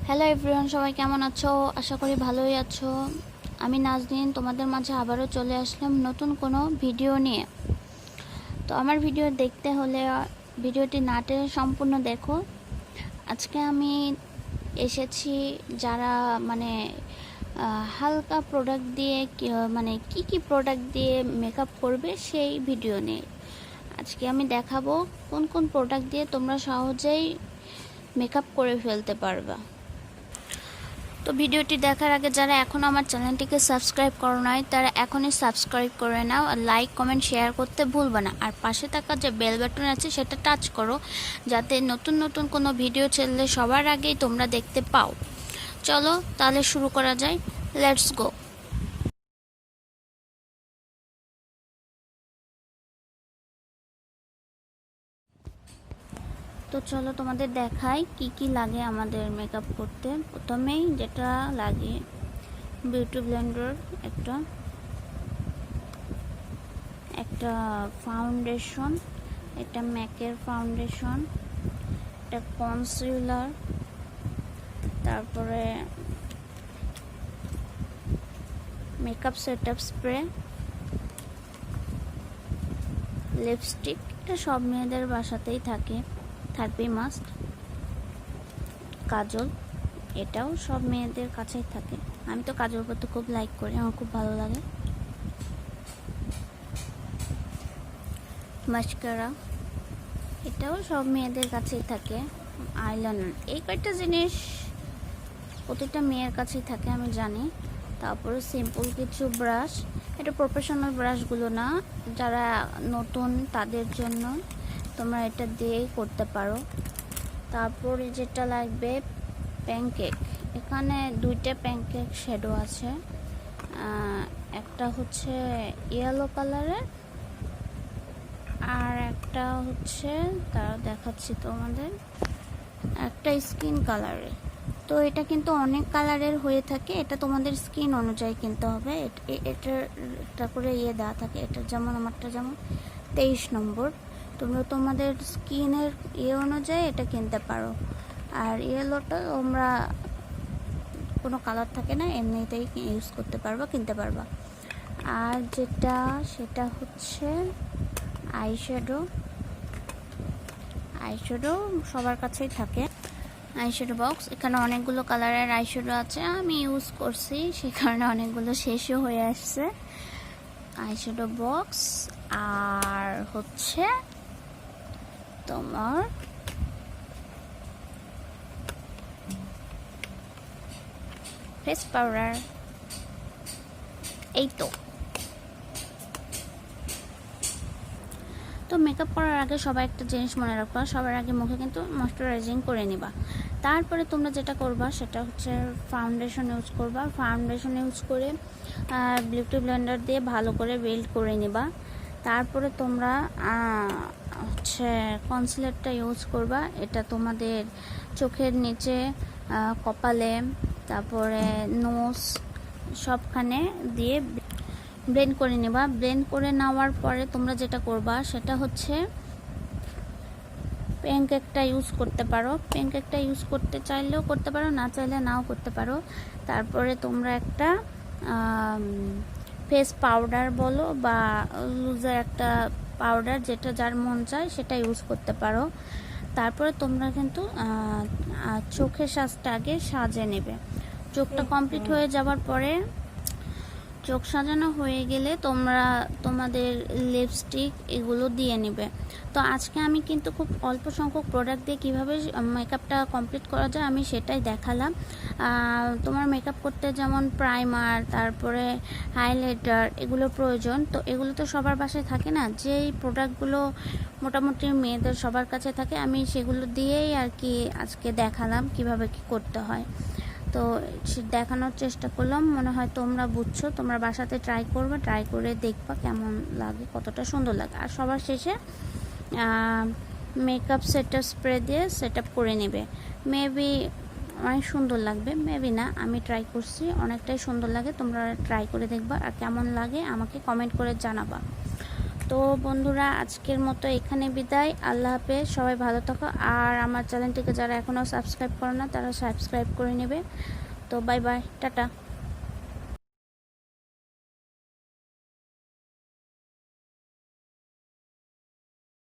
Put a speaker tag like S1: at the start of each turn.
S1: Hello everyone, সবাই কেমন আছো? আশা করি ভালোই আছো। আমি নাজনীন তোমাদের মাঝে আবারও চলে আসলাম নতুন কোনো ভিডিও নিয়ে। তো আমার ভিডিও দেখতে হলে ভিডিওটি না টেনে সম্পূর্ণ দেখো। আজকে আমি এসেছি যারা হালকা প্রোডাক্ট দিয়ে কি প্রোডাক্ট দিয়ে মেকআপ করবে সেই ভিডিও নিয়ে। আজকে আমি দেখাবো কোন কোন প্রোডাক্ট দিয়ে তোমরা সহজেই মেকআপ করে ফেলতে পারবা। তো ভিডিওটি দেখার আগে যারা এখনও আমার চ্যানেলটিকে সাবস্ক্রাইব করো নাই তারা এখনই সাবস্ক্রাইব করে নাও, আর লাইক কমেন্ট শেয়ার করতে ভুলবে না। আর পাশে থাকা যে বেল বাটন আছে সেটা টাচ করো, যাতে নতুন নতুন কোনো ভিডিও ছাড়লে সবার আগেই তোমরা দেখতে পাও। চলো তাহলে শুরু করা যায়, লেটস গো। তো চলো তোমাদের দেখাই কি কি লাগে আমাদের মেকআপ করতে। প্রথমেই যেটা লাগে বিউটি ব্লেন্ডার, একটা ফাউন্ডেশন, এটা ম্যাকের ফাউন্ডেশন, একটা কনসিলার, তারপরে মেকআপ সেটআপ স্প্রে, লিপস্টিক, এটা সব মেয়েদের বাসাতেই থাকবেই মাস্ট। কাজল, এটাও সব মেয়েদের কাছেই থাকে। আমি তো কাজল করতে খুব লাইক করি, আমার খুব ভালো লাগে। মাস্কারা, এটাও সব মেয়েদের কাছেই থাকে। আইলাইনার, এই কয়েকটা জিনিস প্রতিটা মেয়ের কাছেই থাকে আমি জানি। তারপরে সিম্পল কিছু ব্রাশ, এটা প্রফেশনাল ব্রাশগুলো না, যারা নতুন তাদের জন্য তোমরা এটা দিয়েই করতে পারো। তারপরে যেটা লাগবে প্যানকেক, এখানে দুইটা প্যানকেক শ্যাডো আছে, একটা হচ্ছে ইয়েলো কালারের আর একটা হচ্ছে দেখাচ্ছি তোমাদের, একটা স্কিন কালারের। তো এটা কিন্তু অনেক কালারের হয়ে থাকে, এটা তোমাদের স্কিন অনুযায়ী কিনতে হবে। এটা করে দেওয়া থাকে, এটা যেমন আমারটা যেমন 23 নম্বর, তোমরা তোমাদের স্কিনের অনুযায়ী এটা কিনতে পারো। আর ইয়েলোটা তোমরা কোনো কালার থাকে না, এমনিতেই ইউজ করতে পারবা, কিনতে পারবা। আর সেটা হচ্ছে আইশ্যাডো সবার কাছেই থাকে। আইশ্যাডো বক্স, এখানে অনেকগুলো কালারের আইশ্যাডো আছে, আমি ইউজ করছি সে কারণে অনেকগুলো শেষও হয়ে আসছে। আইশ্যাডো বক্স, আর হচ্ছে তোমার ফেস পাউডার। এই তো মেকআপ করার আগে সবাই একটা জিনিস মনে রাখবা, সবার আগে মুখে কিন্তু ময়শ্চারাইজিং করে নিবা। তারপরে তোমরা যেটা করবা সেটা হচ্ছে ফাউন্ডেশন ইউজ করবা। ফাউন্ডেশন ইউজ করে বিউটি ব্লেন্ডার দিয়ে ভালো করে বিল্ড করে নিবা। তারপরে তোমরা হচ্ছে কনসিলারটা ইউজ করবা, এটা তোমাদের চোখের নিচে, কপালে, তারপরে নোজ সবখানে দিয়ে ব্লেন্ড করে নেবা। ব্লেন্ড করে নেওয়ার পরে তোমরা যেটা করবা সেটা হচ্ছে প্যানকেকটা ইউজ করতে পারো। প্যানকেকটা ইউজ করতে চাইলেও করতে পারো, না চাইলে নাও করতে পারো। তারপরে তোমরা একটা ফেস পাউডার বলো বা লুজার একটা পাউডার, যেটা যার মন চায় সেটা ইউজ করতে পারো। তারপরে তোমরা কিন্তু চোখের সাজটা আগে সাজে নেবে। চোখটা কমপ্লিট হয়ে যাওয়ার পরে, চোখ সাজানো হয়ে গেলে তোমরা তোমাদের লিপস্টিক এগুলো দিয়ে নেবে। তো আজকে আমি কিন্তু খুব অল্প সংখ্যক প্রোডাক্ট দিয়ে কীভাবে মেকআপটা কমপ্লিট করা যায় আমি সেটাই দেখালাম। তোমার মেকআপ করতে যেমন প্রাইমার, তারপরে হাইলাইটার এগুলো প্রয়োজন, তো এগুলো তো সবার বাসায় থাকে না। যেই প্রোডাক্টগুলো মোটামুটি মেয়েদের সবার কাছে থাকে আমি সেগুলো দিয়েই আর কি আজকে দেখালাম কিভাবে কি করতে হয়। তো দেখানোর চেষ্টা করলাম, মনে হয় তোমরা বুঝছো। তোমরা বাসাতে ট্রাই করবে, ট্রাই করে দেখবা কেমন লাগে, কতটা সুন্দর লাগে। আর সবার শেষে মেকআপ সেটআপ স্প্রে দিয়ে সেটআপ করে নেবে। মেবি অনেক সুন্দর লাগবে, মেবি না, আমি ট্রাই করছি, অনেকটাই সুন্দর লাগে। তোমরা ট্রাই করে দেখবা আর কেমন লাগে আমাকে কমেন্ট করে জানাবা। তো বন্ধুরা, আজকের মতো এখানে বিদায়। আল্লাহ হাফেজ, সবাই ভালো থাকো। আর আমার চ্যানেলটিকে যারা এখনও সাবস্ক্রাইব করো না তারা সাবস্ক্রাইব করে নেবে। তো বাই বাই, টাটা।